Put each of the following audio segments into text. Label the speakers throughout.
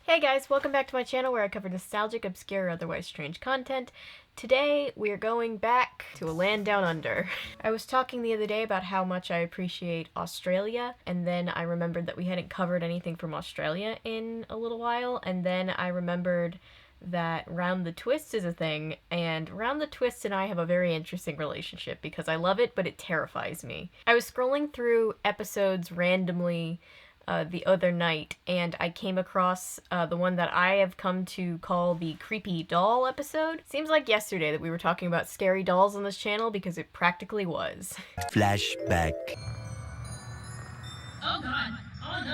Speaker 1: Hey guys, welcome back to my channel where I cover nostalgic, obscure, or otherwise strange content. Today, we are going back to a land down under. I was talking the other day about how much I appreciate Australia, and then I remembered that we hadn't covered anything from Australia in a little while, and then I remembered that Round the Twist is a thing, and Round the Twist and I have a very interesting relationship because I love it, but it terrifies me. I was scrolling through episodes randomly the other night, and I came across the one that I have come to call the creepy doll episode. Seems like yesterday that we were talking about scary dolls on this channel because it practically was.
Speaker 2: Flashback.
Speaker 1: Oh god! Oh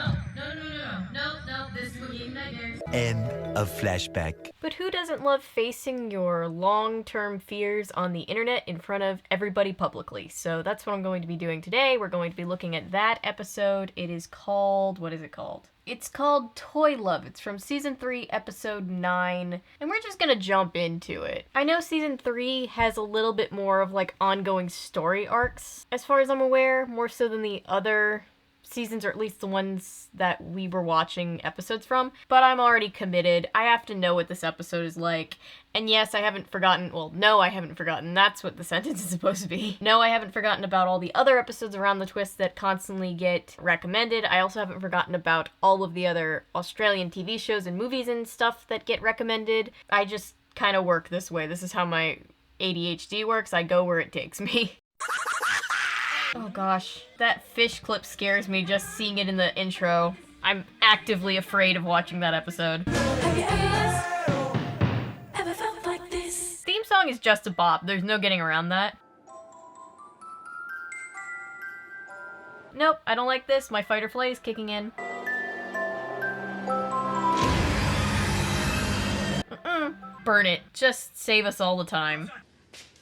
Speaker 1: no, this is what gave me nightmares.
Speaker 2: End of flashback.
Speaker 1: But who doesn't love facing your long-term fears on the internet in front of everybody publicly? So that's what I'm going to be doing today. We're going to be looking at that episode. It is called... what is it called? It's called Toy Love. It's from Season 3, Episode 9, and we're just gonna jump into it. I know Season 3 has a little bit more of, like, ongoing story arcs, as far as I'm aware, more so than the other seasons, or at least the ones that we were watching episodes from, but I'm already committed. I have to know what this episode is like, and yes, I haven't forgotten, well, no, I haven't forgotten, that's what the sentence is supposed to be. No, I haven't forgotten about all the other episodes around the twist that constantly get recommended. I also haven't forgotten about all of the other Australian TV shows and movies and stuff that get recommended. I just kind of work this way. This is how my ADHD works. I go where it takes me. Oh gosh, that fish clip scares me just seeing it in the intro. I'm actively afraid of watching that episode. Ever felt like this? Theme song is just a bop. There's no getting around that. Nope, I don't like this. My fight or flight is kicking in. Burn it. Just save us all the time.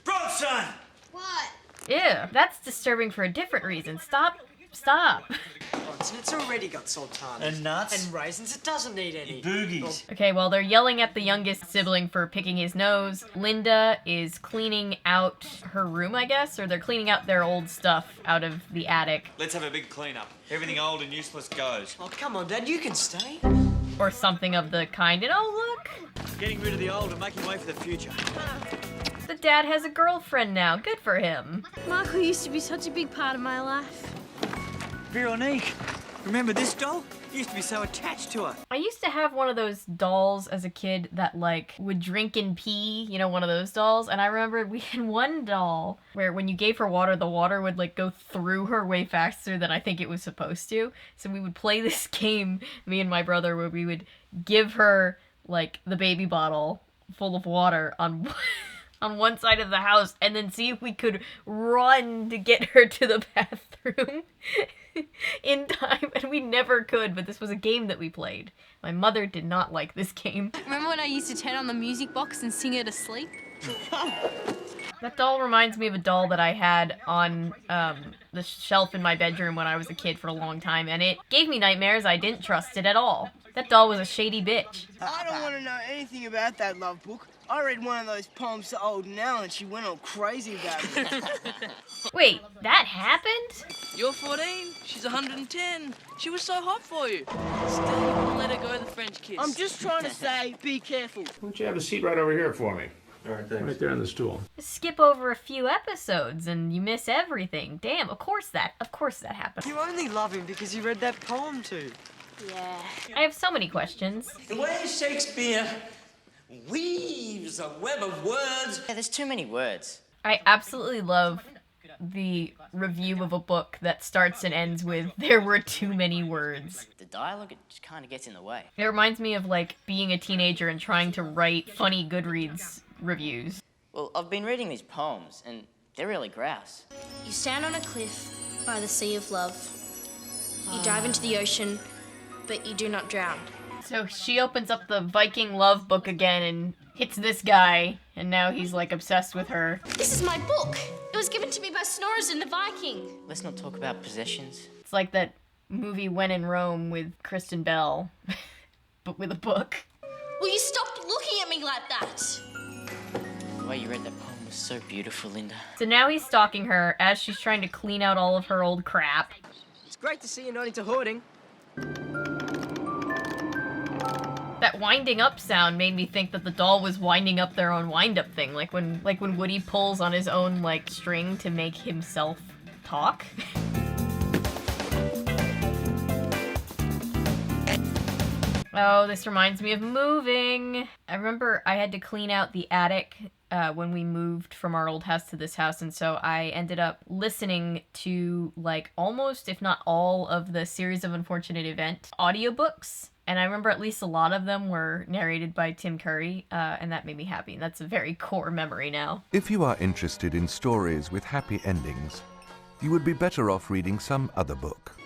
Speaker 3: Bronson!
Speaker 4: What?
Speaker 1: Ew, that's disturbing for a different reason. Stop.
Speaker 3: Bronson, it's already got sultanas.
Speaker 5: And nuts.
Speaker 3: And raisins, it doesn't need any.
Speaker 5: Boogies.
Speaker 1: Okay, well, they're yelling at the youngest sibling for picking his nose. Linda is cleaning out her room, I guess, or they're cleaning out their old stuff out of the attic.
Speaker 5: Let's have a big clean-up. Everything old and useless goes.
Speaker 3: Oh, come on, Dad, you can stay.
Speaker 1: Or something of the kind. And oh, look!
Speaker 5: Getting rid of the old and making way for the future.
Speaker 1: The dad has a girlfriend now. Good for him.
Speaker 4: Michael used to be such a big part of my life.
Speaker 5: Veronique, remember this doll? You used to be so attached to her.
Speaker 1: I used to have one of those dolls as a kid that, like, would drink and pee, you know, one of those dolls. And I remember we had one doll where when you gave her water, the water would, like, go through her way faster than I think it was supposed to. So we would play this game, me and my brother, where we would give her, like, the baby bottle full of water on one side of the house and then see if we could run to get her to the bathroom in time, and we never could, but this was a game that we played. My mother did not like this game.
Speaker 4: Remember when I used to turn on the music box and sing her to sleep?
Speaker 1: That doll reminds me of a doll that I had on the shelf in my bedroom when I was a kid for a long time, and it gave me nightmares. I didn't trust it at all. That doll was a shady bitch.
Speaker 6: I don't want to know anything about that love book. I read one of those poems to old Nell and she went all crazy about it.
Speaker 1: Wait, that happened?
Speaker 7: You're 14, she's 110. She was so hot for you. Still, you wouldn't let her go the French kiss.
Speaker 6: I'm just trying to say, be careful.
Speaker 8: Why don't you have a seat right over here for me?
Speaker 5: All right, thanks.
Speaker 8: Right there on the stool.
Speaker 1: Skip over a few episodes and you miss everything. Damn, of course that happened.
Speaker 3: You only love him because you read that poem too.
Speaker 4: Yeah.
Speaker 1: I have so many questions.
Speaker 9: The way Shakespeare weaves a web of words.
Speaker 10: Yeah, there's too many words.
Speaker 1: I absolutely love the review of a book that starts and ends with, "There were too many words."
Speaker 10: The dialogue, it just kind of gets in the way.
Speaker 1: It reminds me of, like, being a teenager and trying to write funny Goodreads reviews.
Speaker 10: Well, I've been reading these poems, and they're really grouse.
Speaker 4: You stand on a cliff by the sea of love. You dive into the ocean, but you do not drown.
Speaker 1: So she opens up the Viking love book again and hits this guy, and now he's, like, obsessed with her.
Speaker 4: This is my book. It was given to me by Snorri in the Viking.
Speaker 10: Let's not talk about possessions.
Speaker 1: It's like that movie When in Rome with Kristen Bell, but with a book.
Speaker 4: Will you stop looking at me like that?
Speaker 10: The way you read that poem was so beautiful, Linda.
Speaker 1: So now he's stalking her as she's trying to clean out all of her old crap.
Speaker 6: It's great to see you're not into hoarding.
Speaker 1: That winding up sound made me think that the doll was winding up their own wind-up thing, like when Woody pulls on his own, like, string to make himself talk. Oh, this reminds me of moving. I remember I had to clean out the attic when we moved from our old house to this house, and so I ended up listening to, like, almost, if not all, of the Series of Unfortunate Event audiobooks. And I remember at least a lot of them were narrated by Tim Curry, and that made me happy. And that's a very core memory now.
Speaker 11: If you are interested in stories with happy endings, you would be better off reading some other book.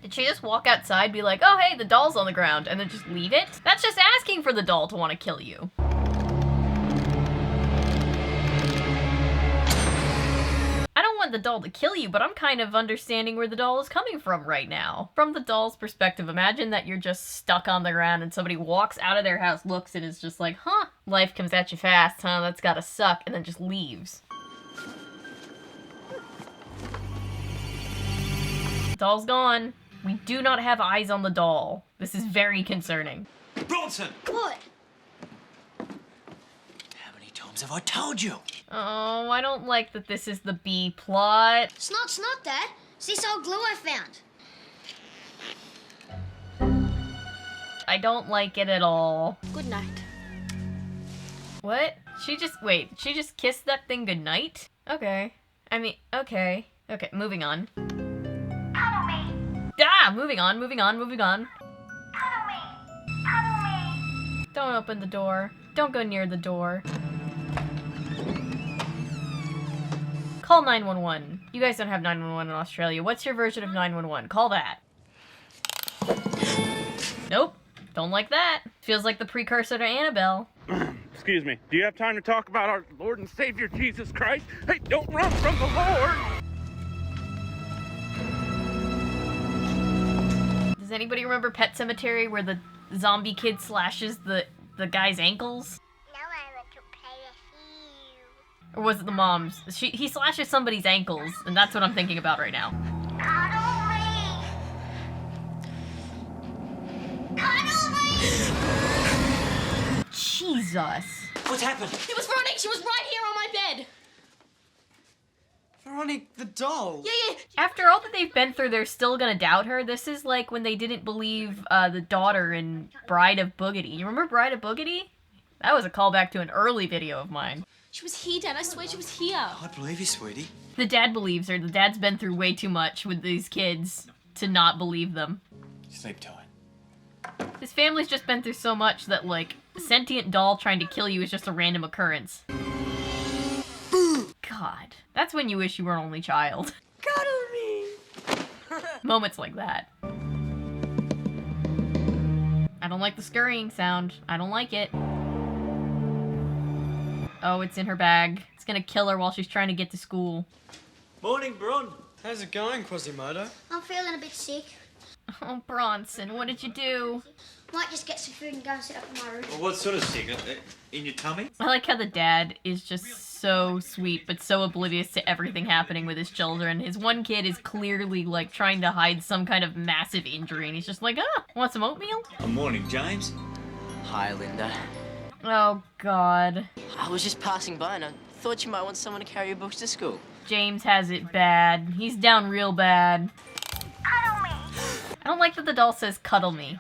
Speaker 1: Did she just walk outside, be like, oh hey, the doll's on the ground, and then just leave it? That's just asking for the doll to want to kill you. I don't want the doll to kill you, but I'm kind of understanding where the doll is coming from right now. From the doll's perspective, imagine that you're just stuck on the ground and somebody walks out of their house, looks, and is just like, huh, life comes at you fast, huh, that's gotta suck, and then just leaves. Doll's gone. We do not have eyes on the doll. This is very concerning.
Speaker 5: Bronson!
Speaker 4: What?
Speaker 5: How many times have I told you?
Speaker 1: Oh, I don't like that this is the B plot.
Speaker 4: It's not, Dad. It's this old glue I found.
Speaker 1: I don't like it at all.
Speaker 4: Good night.
Speaker 1: What? She just kissed that thing goodnight? Okay. I mean, okay. Okay, moving on. Ah! Moving on. Don't open the door. Don't go near the door. Call 911. You guys don't have 911 in Australia. What's your version of 911? Call that. Nope. Don't like that. Feels like the precursor to Annabelle.
Speaker 8: Excuse me. Do you have time to talk about our Lord and Savior Jesus Christ? Hey, don't run from the Lord!
Speaker 1: Does anybody remember Pet Sematary where the zombie kid slashes the guy's ankles?
Speaker 4: Now I want to play with you.
Speaker 1: Or was it the mom's? He slashes somebody's ankles, and that's what I'm thinking about right now.
Speaker 4: Cuddle me!
Speaker 1: Jesus.
Speaker 5: What's happened?
Speaker 4: It was Veronique. She was right here on my bed.
Speaker 3: Veronique, the doll.
Speaker 4: Yeah.
Speaker 1: After all that they've been through, they're still gonna doubt her. This is like when they didn't believe the daughter in Bride of Boogedy. You remember Bride of Boogedy? That was a callback to an early video of mine.
Speaker 4: She was here, Dad. I swear she was here.
Speaker 3: I believe you, sweetie.
Speaker 1: The dad believes her. The dad's been through way too much with these kids to not believe them.
Speaker 5: Sleep tight.
Speaker 1: His family's just been through so much that, like, a sentient doll trying to kill you is just a random occurrence. God. That's when you wish you were an only child.
Speaker 6: Cuddle me!
Speaker 1: Moments like that. I don't like the scurrying sound. I don't like it. Oh, it's in her bag. It's gonna kill her while she's trying to get to school.
Speaker 5: Morning, Bron.
Speaker 3: How's it going, Quasimodo?
Speaker 4: I'm feeling a bit sick.
Speaker 1: Oh, Bronson, what did you do?
Speaker 4: Might just get some food and go and sit up in my room.
Speaker 5: Well, what sort of signal? In your tummy?
Speaker 1: I like how the dad is just so sweet, but so oblivious to everything happening with his children. His one kid is clearly, like, trying to hide some kind of massive injury, and he's just like, ah, want some oatmeal?
Speaker 5: Good morning, James.
Speaker 10: Hi, Linda.
Speaker 1: Oh, God.
Speaker 10: I was just passing by and I thought you might want someone to carry your books to school.
Speaker 1: James has it bad. He's down real bad.
Speaker 4: Cuddle me!
Speaker 1: I don't like that the doll says, cuddle me.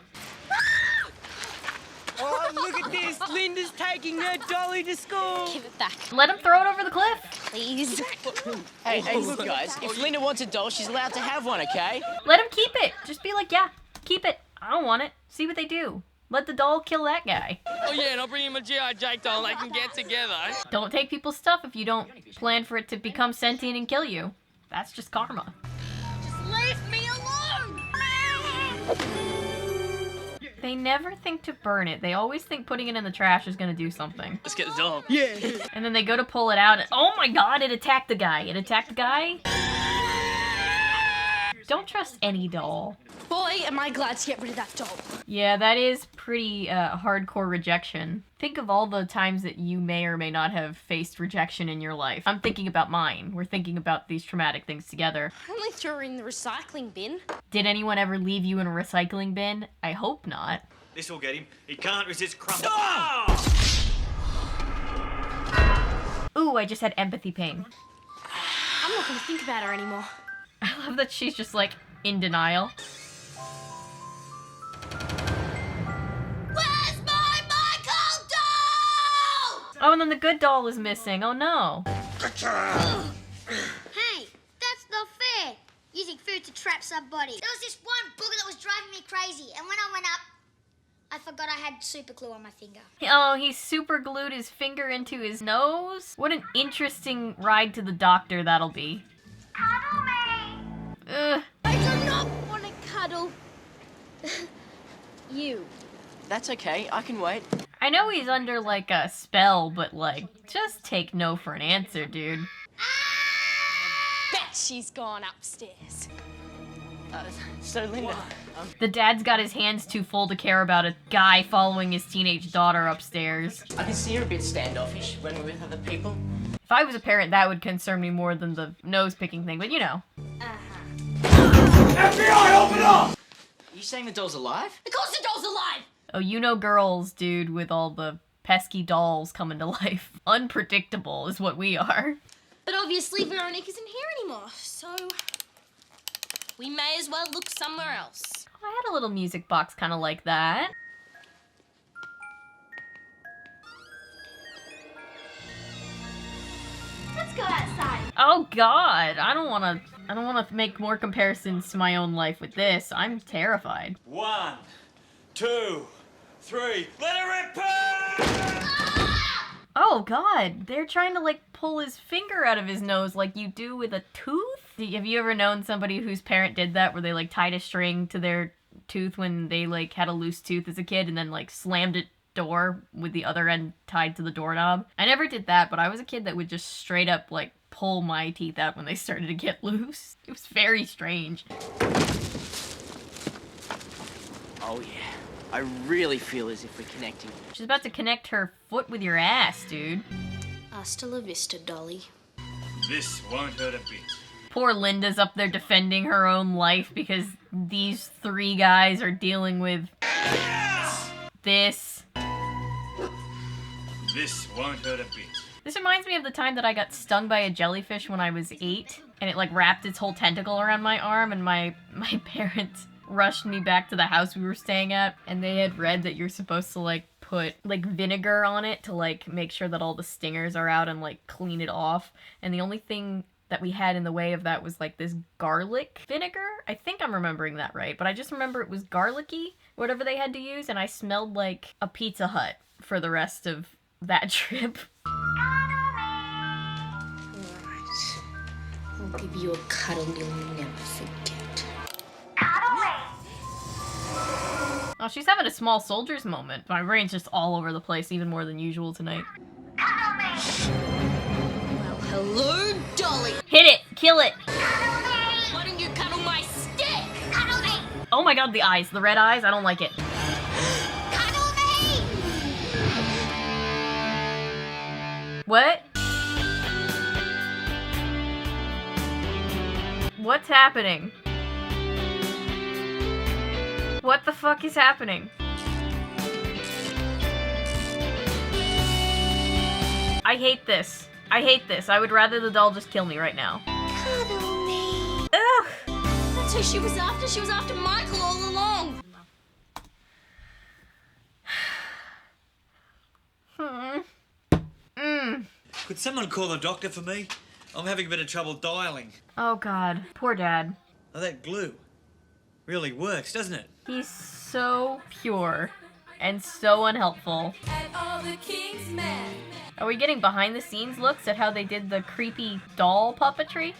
Speaker 6: Oh, look at this! Linda's taking her dolly to school!
Speaker 4: Give it back,
Speaker 1: Let him throw it over the cliff.
Speaker 4: please.
Speaker 10: Hey, look, guys. If Linda wants a doll, she's allowed to have one, okay?
Speaker 1: Let him keep it. Just be like, yeah, keep it. I don't want it. See what they do. Let the doll kill that guy.
Speaker 7: Oh yeah, and I'll bring him a G.I. Jake doll and they can get together.
Speaker 1: Don't take people's stuff if you don't plan for it to become sentient and kill you. That's just karma.
Speaker 4: Just leave me alone!
Speaker 1: They never think to burn it. They always think putting it in the trash is gonna do something.
Speaker 7: Let's get the doll.
Speaker 3: Yeah.
Speaker 1: And then they go to pull it out and, oh my god, it attacked the guy. It attacked the guy? Don't trust any doll.
Speaker 4: Boy, am I glad to get rid of that doll.
Speaker 1: Yeah, that is pretty hardcore rejection. Think of all the times that you may or may not have faced rejection in your life. I'm thinking about mine. We're thinking about these traumatic things together.
Speaker 4: I only threw her in the recycling bin.
Speaker 1: Did anyone ever leave you in a recycling bin? I hope not.
Speaker 5: This will get him. He can't resist crumble.
Speaker 1: Ooh, I just had empathy pain.
Speaker 4: I'm not gonna think about her anymore.
Speaker 1: I love that she's just like in denial.
Speaker 4: Where's my Michael doll?
Speaker 1: Oh, and then the good doll is missing. Oh no.
Speaker 12: Hey, that's not fair. Using food to trap somebody. There was this one booger that was driving me crazy, and when I went up, I forgot I had super glue on my finger.
Speaker 1: Oh, he super glued his finger into his nose? What an interesting ride to the doctor that'll be.
Speaker 12: Cuddle me.
Speaker 1: Ugh.
Speaker 4: I do not want to cuddle you.
Speaker 10: That's okay, I can wait.
Speaker 1: I know he's under like a spell, but like, just take no for an answer, dude.
Speaker 4: Bet she's gone upstairs.
Speaker 10: So Linda,
Speaker 1: The dad's got his hands too full to care about a guy following his teenage daughter upstairs.
Speaker 10: I can see you're a bit standoffish when we're with other people.
Speaker 1: If I was a parent, that would concern me more than the nose-picking thing, but you know.
Speaker 5: FBI, open up!
Speaker 10: Are you saying the doll's alive?
Speaker 4: Of course the doll's alive!
Speaker 1: Oh, you know girls, dude, with all the pesky dolls coming to life. Unpredictable is what we are.
Speaker 4: But obviously Veronique isn't here anymore, so we may as well look somewhere else.
Speaker 1: Oh, I had a little music box kind of like that.
Speaker 12: Let's go outside.
Speaker 1: Oh God, I don't want to make more comparisons to my own life with this. I'm terrified.
Speaker 5: 1, 2, 3. Let it rip!
Speaker 1: Oh God, they're trying to like pull his finger out of his nose like you do with a tooth? Have you ever known somebody whose parent did that, where they like tied a string to their tooth when they like had a loose tooth as a kid and then like slammed it door with the other end tied to the doorknob? I never did that, but I was a kid that would just straight up like pull my teeth out when they started to get loose. It was very strange.
Speaker 10: Oh yeah, I really feel as if we're connecting.
Speaker 1: She's about to connect her foot with your ass, dude.
Speaker 4: Hasta la vista, Dolly.
Speaker 5: This won't hurt a bit.
Speaker 1: Poor Linda's up there defending her own life because these three guys are dealing with this.
Speaker 5: This won't hurt a bit.
Speaker 1: This reminds me of the time that I got stung by a jellyfish when I was 8, and it like wrapped its whole tentacle around my arm, and my parents rushed me back to the house we were staying at, and they had read that you're supposed to like put like vinegar on it to like make sure that all the stingers are out and like clean it off, and the only thing that we had in the way of that was like this garlic vinegar. I think I'm remembering that right, but I just remember it was garlicky, whatever they had to use, and I smelled like a Pizza Hut for the rest of that trip.
Speaker 4: Alright. I'll give you a cuddle you'll never forget.
Speaker 1: Oh, she's having a small soldier's moment. My brain's just all over the place, even more than usual tonight.
Speaker 4: Well, hello, Dolly.
Speaker 1: Hit it! Kill it!
Speaker 4: Why don't you cuddle my stick?
Speaker 12: Cuddle me.
Speaker 1: Oh my god, the eyes. The red eyes. I don't like it.
Speaker 12: Cuddle me.
Speaker 1: What? What's happening? What the fuck is happening? I hate this. I hate this. I would rather the doll just kill me right now.
Speaker 12: Cuddle me.
Speaker 1: Ugh!
Speaker 4: That's who she was after. She was after Michael all along.
Speaker 5: Could someone call the doctor for me? I'm having a bit of trouble dialing.
Speaker 1: Oh god. Poor dad.
Speaker 5: Oh, that glue really works, doesn't it?
Speaker 1: He's so pure and so unhelpful. Are we getting behind the scenes looks at how they did the creepy doll puppetry?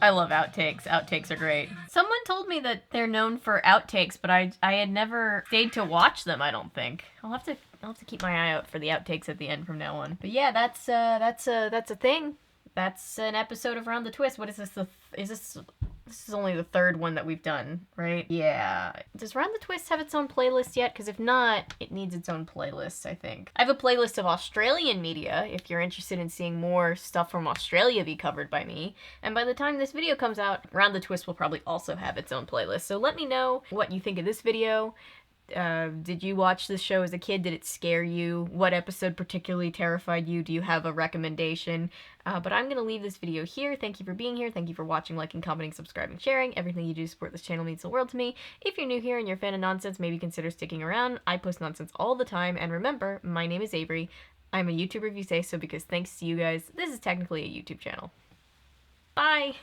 Speaker 1: I love outtakes. Outtakes are great. Someone told me that they're known for outtakes, but I had never stayed to watch them, I don't think. I'll have to keep my eye out for the outtakes at the end from now on. But yeah, that's a thing. That's an episode of Round the Twist. What is this? This is only the third one that we've done, right? Yeah. Does Round the Twist have its own playlist yet? Because if not, it needs its own playlist, I think. I have a playlist of Australian media if you're interested in seeing more stuff from Australia be covered by me. And by the time this video comes out, Round the Twist will probably also have its own playlist. So let me know what you think of this video. Did you watch this show as a kid? Did it scare you? What episode particularly terrified you? Do you have a recommendation? But I'm going to leave this video here. Thank you for being here. Thank you for watching, liking, commenting, subscribing, sharing. Everything you do to support this channel means the world to me. If you're new here and you're a fan of nonsense, maybe consider sticking around. I post nonsense all the time. And remember, my name is Avery. I'm a YouTuber if you say so, because thanks to you guys, this is technically a YouTube channel. Bye!